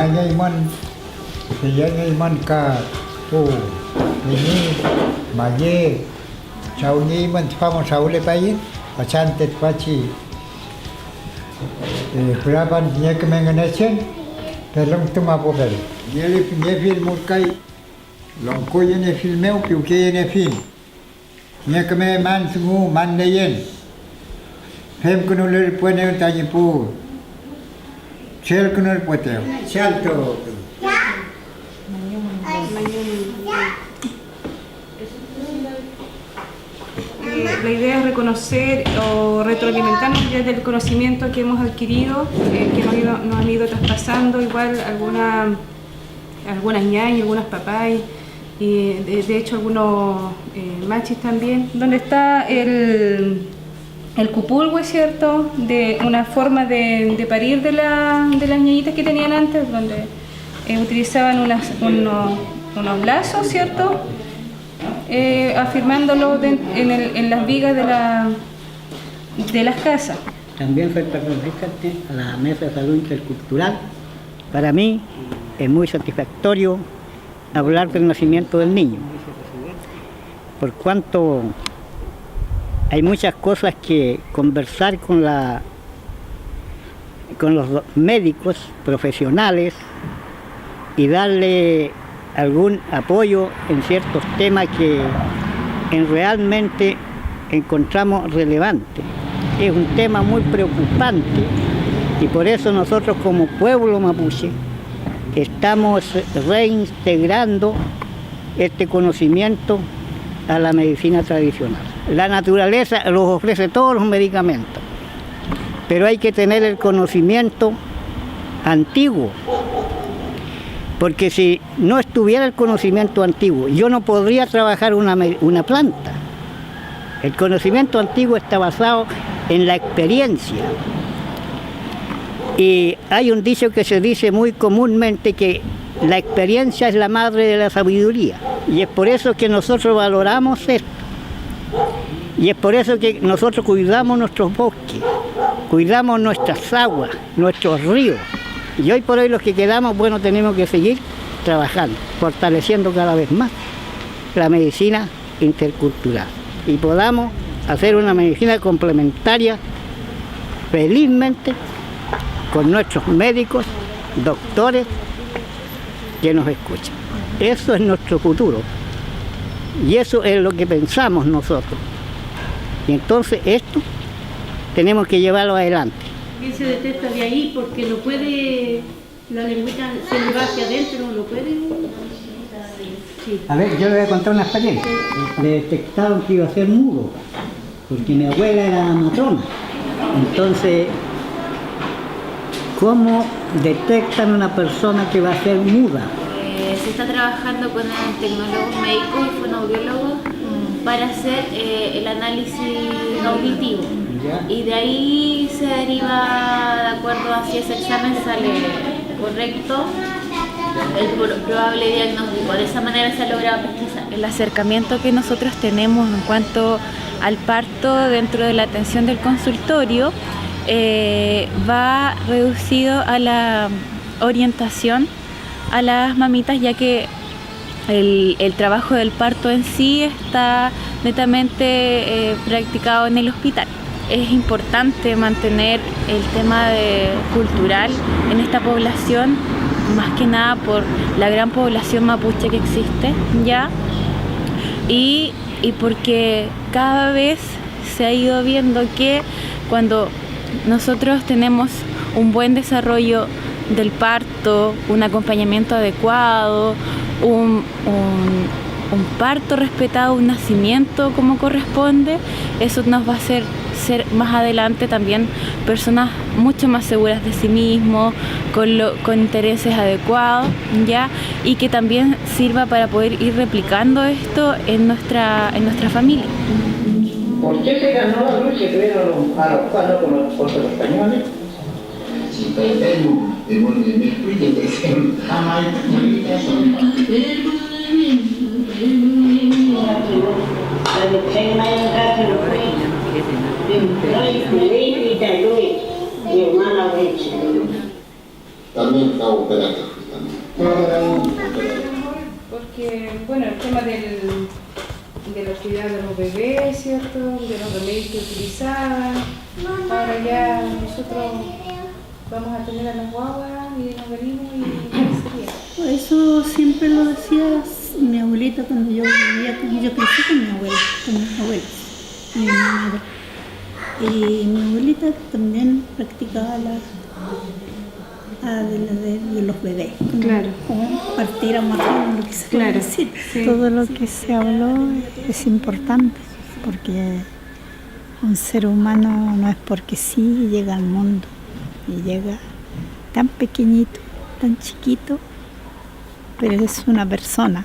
Nyanyay man, nyanyay man ka, ini, maye, sauni man pamo saule payin, pasantet pachi, peraban nyek mengenesen, terlong tuma pobel. Nyefil murkai, longko yene filmeu piuke yene film. Nyek me man sungu man neyen. Hem kunulir puene tanya pu. Sel kunul poteo. Sel to. La idea es reconocer o retroalimentarnos desde el conocimiento que hemos adquirido, que nos han ido traspasando, igual algunas ñañas, algunas papás y de hecho algunos machis también, donde está el cupulgue, ¿cierto? De una forma de parir de las ñañitas que tenían antes, donde utilizaban unos lazos, ¿cierto? Afirmándolo en las vigas de las casas. También soy representante a la Mesa de Salud Intercultural. Para mí es muy satisfactorio hablar del nacimiento del niño, por cuanto hay muchas cosas que conversar con los médicos profesionales y darle algún apoyo en ciertos temas que realmente encontramos relevantes. Es un tema muy preocupante y por eso nosotros como pueblo mapuche estamos reintegrando este conocimiento a la medicina tradicional. La naturaleza nos ofrece todos los medicamentos, pero hay que tener el conocimiento antiguo, porque si no estuviera el conocimiento antiguo, yo no podría trabajar una planta. El conocimiento antiguo está basado en la experiencia. Y hay un dicho que se dice muy comúnmente que la experiencia es la madre de la sabiduría. Y es por eso que nosotros valoramos esto. Y es por eso que nosotros cuidamos nuestros bosques, cuidamos nuestras aguas, nuestros ríos. Y hoy por hoy los que quedamos, bueno, tenemos que seguir trabajando, fortaleciendo cada vez más la medicina intercultural. Y podamos hacer una medicina complementaria felizmente con nuestros médicos, doctores que nos escuchan. Eso es nuestro futuro. Y eso es lo que pensamos nosotros. Y entonces esto tenemos que llevarlo adelante. Él se detecta de ahí porque no puede, la lengüita se le va hacia adentro, no puede. Sí. A ver, yo le voy a contar una experiencia. Le detectaron que iba a ser mudo, porque mi abuela era matrona. Entonces, ¿cómo detectan una persona que va a ser muda? Se está trabajando con tecnólogos médicos y fonoaudiólogos para hacer el análisis auditivo. Y de ahí se deriva, de acuerdo a si ese examen sale correcto, el probable diagnóstico. De esa manera se ha logrado pesquisar. El acercamiento que nosotros tenemos en cuanto al parto dentro de la atención del consultorio va reducido a la orientación a las mamitas, ya que el trabajo del parto en sí está netamente practicado en el hospital. Es importante mantener el tema cultural en esta población, más que nada por la gran población mapuche que existe ya, y porque cada vez se ha ido viendo que cuando nosotros tenemos un buen desarrollo del parto, un acompañamiento adecuado, un parto respetado, un nacimiento como corresponde, eso nos va a hacer ser más adelante también personas mucho más seguras de sí mismos, con intereses adecuados, ¿ya? Y que también sirva para poder ir replicando esto en nuestra familia. ¿Por qué se ganó la lucha que a los cuadros contra los españoles? También está operando. Porque, bueno, el tema de los cuidados de los bebés, ¿cierto? De los remedios que utilizaban. Ahora ya nosotros vamos a tener a las guaguas y nos venimos y sería. Eso siempre lo decía mi abuelita cuando yo vivía, yo crecí con mi abuela, con mis abuelos, mi madre. Y mi abuelita también practicaba de los bebés, como partir a matar, lo que se puede decir. Sí. Todo lo que se habló es importante, porque un ser humano no es porque sí llega al mundo, y llega tan pequeñito, tan chiquito, pero es una persona.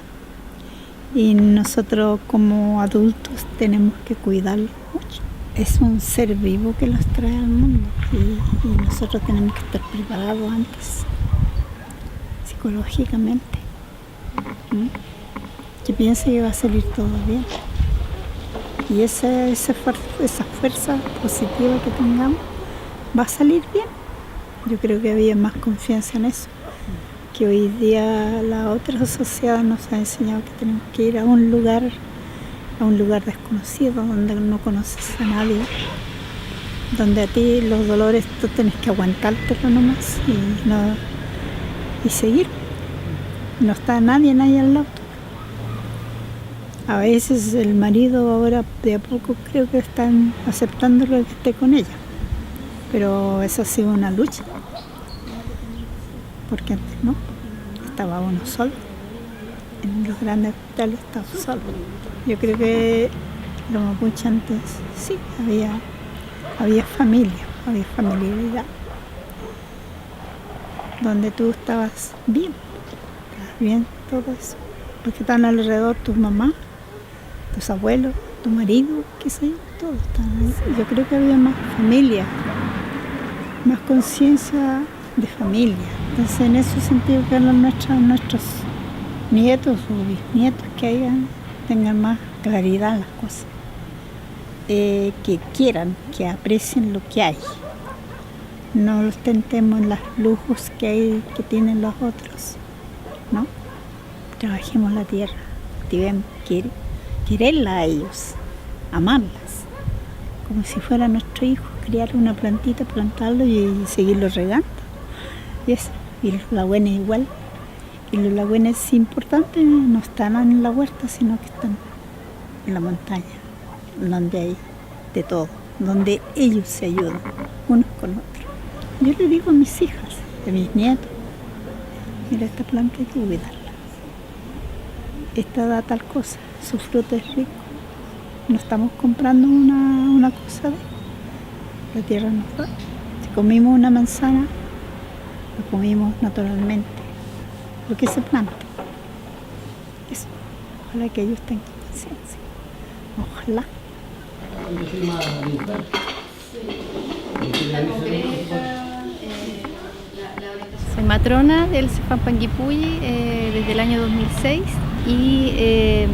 Y nosotros como adultos tenemos que cuidarlo mucho. Es un ser vivo que los trae al mundo y nosotros tenemos que estar preparados antes, psicológicamente. Que piense que va a salir todo bien. Y esa fuerza positiva que tengamos va a salir bien. Yo creo que había más confianza en eso. Que hoy día la otra sociedad nos ha enseñado que tenemos que ir a un lugar desconocido, donde no conoces a nadie, donde a ti los dolores tú tienes que aguantártelo nomás y seguir. No está nadie al lado. A veces el marido ahora de a poco creo que están aceptando lo que esté con ella, pero eso ha sido una lucha, porque antes no, estaba uno solo, en los grandes hospitales estaba solo. Yo creo que los mapuches antes sí, había familiaridad, donde tú estabas bien todo eso, porque están alrededor tus mamás, tus abuelos, tu marido, qué sé yo, todos están ahí. Yo creo que había más familia, más conciencia de familia. Entonces en ese sentido que nuestros nietos o bisnietos que tengan más claridad en las cosas, que quieran, que aprecien lo que hay. No los tentemos en los lujos que tienen los otros, ¿no? Trabajemos la tierra, activemos, quererla a ellos, amarlas, como si fuera nuestro hijo, criar una plantita, plantarlo y seguirlo regando. Y los lagüenes igual. Y los lagüenes importantes no están en la huerta, sino que están en la montaña, donde hay de todo, donde ellos se ayudan unos con otros. Yo le digo a mis hijas, a mis nietos, mira, esta planta hay que cuidarla. Esta da tal cosa, su fruto es rico. No estamos comprando una cosa de la tierra nos da. Si comimos una manzana, lo comimos naturalmente, lo que se planta. Eso, ojalá que ellos tengan conciencia. Ojalá. Soy matrona del CEFAM Panguipulli desde el año 2006 y he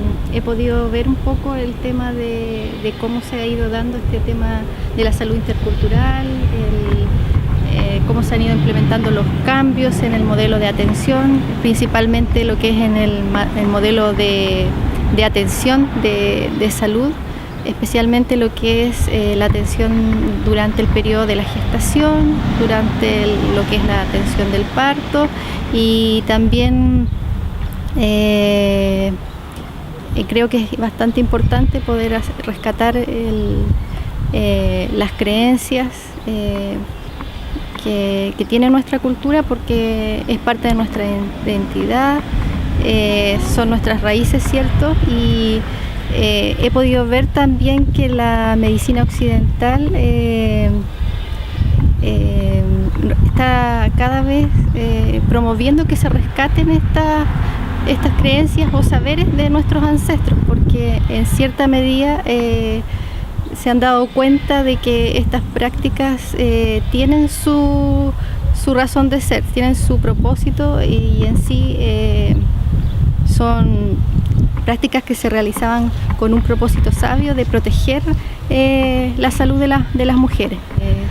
podido ver un poco el tema de cómo se ha ido dando este tema de la salud intercultural, cómo se han ido implementando los cambios en el modelo de atención, principalmente lo que es en el modelo de atención de salud, especialmente lo que es la atención durante el periodo de la gestación, durante lo que es la atención del parto y también creo que es bastante importante poder rescatar las creencias que tiene nuestra cultura porque es parte de nuestra identidad, son nuestras raíces, ¿cierto? Y he podido ver también que la medicina occidental está cada vez promoviendo que se rescaten estas creencias o saberes de nuestros ancestros, porque en cierta medida se han dado cuenta de que estas prácticas tienen su razón de ser, tienen su propósito y en sí son prácticas que se realizaban con un propósito sabio de proteger la salud de las mujeres.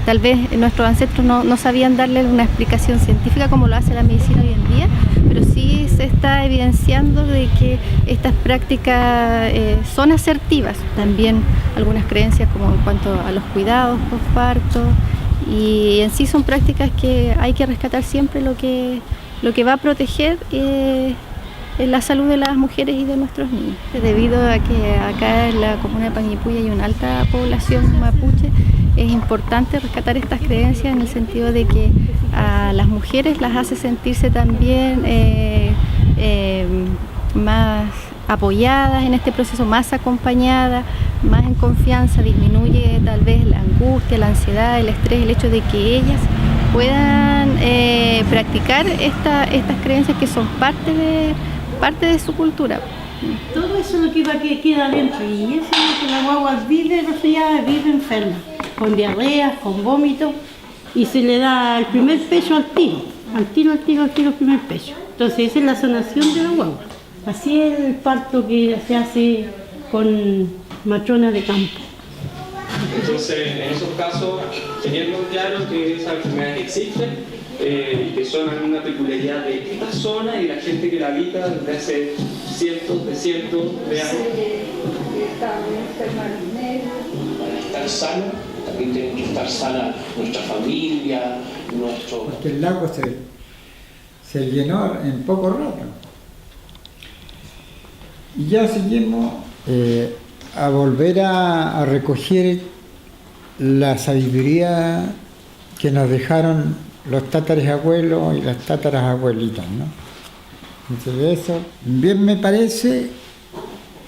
Tal vez nuestros ancestros no sabían darle una explicación científica como lo hace la medicina hoy en día, pero sí se está evidenciando de que estas prácticas son asertivas. También algunas creencias como en cuanto a los cuidados postparto, y en sí son prácticas que hay que rescatar siempre lo que va a proteger la salud de las mujeres y de nuestros niños. Debido a que acá en la comuna de Panguipulli hay una alta población mapuche, es importante rescatar estas creencias en el sentido de que a las mujeres las hace sentirse también más apoyadas en este proceso, más acompañadas, más en confianza, disminuye tal vez la angustia, la ansiedad, el estrés, el hecho de que ellas puedan practicar estas creencias que son parte de su cultura. Todo eso es lo que queda adentro, y eso es lo que la guagua vive resfriada, vive enferma, con diarreas, con vómitos, y se le da el primer pecho al tiro, el primer pecho. Entonces esa es la sanación de la guagua. Así es el parto que se hace con matrona de campo. Entonces, en esos casos, teniendo claro que esas enfermedades existen, que son alguna peculiaridad de esta zona y la gente que la habita desde hace cientos de años. Para estar sano, también tiene que estar sana nuestra familia, nuestro... Porque el lago se llenó en poco rato. Y ya seguimos a volver a recoger la sabiduría que nos dejaron los tátares abuelos y las tátaras abuelitas, ¿no? Entonces eso, bien me parece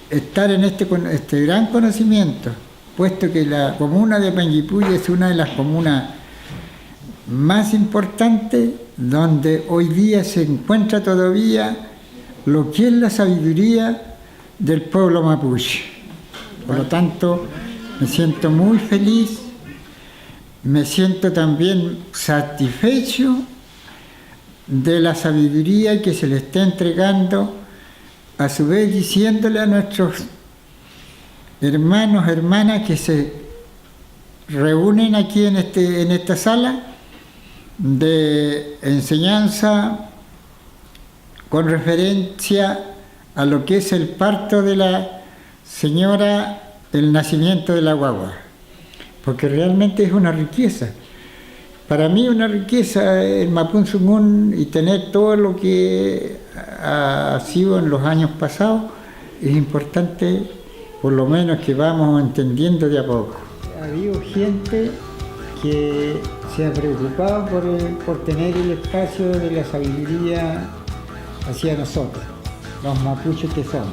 estar en este gran conocimiento, puesto que la comuna de Panguipulli es una de las comunas más importantes donde hoy día se encuentra todavía lo que es la sabiduría del pueblo mapuche. Por lo tanto, me siento muy feliz, me siento también satisfecho de la sabiduría que se le está entregando, a su vez diciéndole a nuestros hermanos, hermanas que se reúnen aquí en esta sala de enseñanza con referencia a lo que es el parto de la señora, el nacimiento de la guagua, porque realmente es una riqueza. Para mí una riqueza el Mapudungun, y tener todo lo que ha sido en los años pasados es importante, por lo menos que vamos entendiendo de a poco. Ha habido gente que se ha preocupado por tener el espacio de la sabiduría hacia nosotros, los mapuches que somos.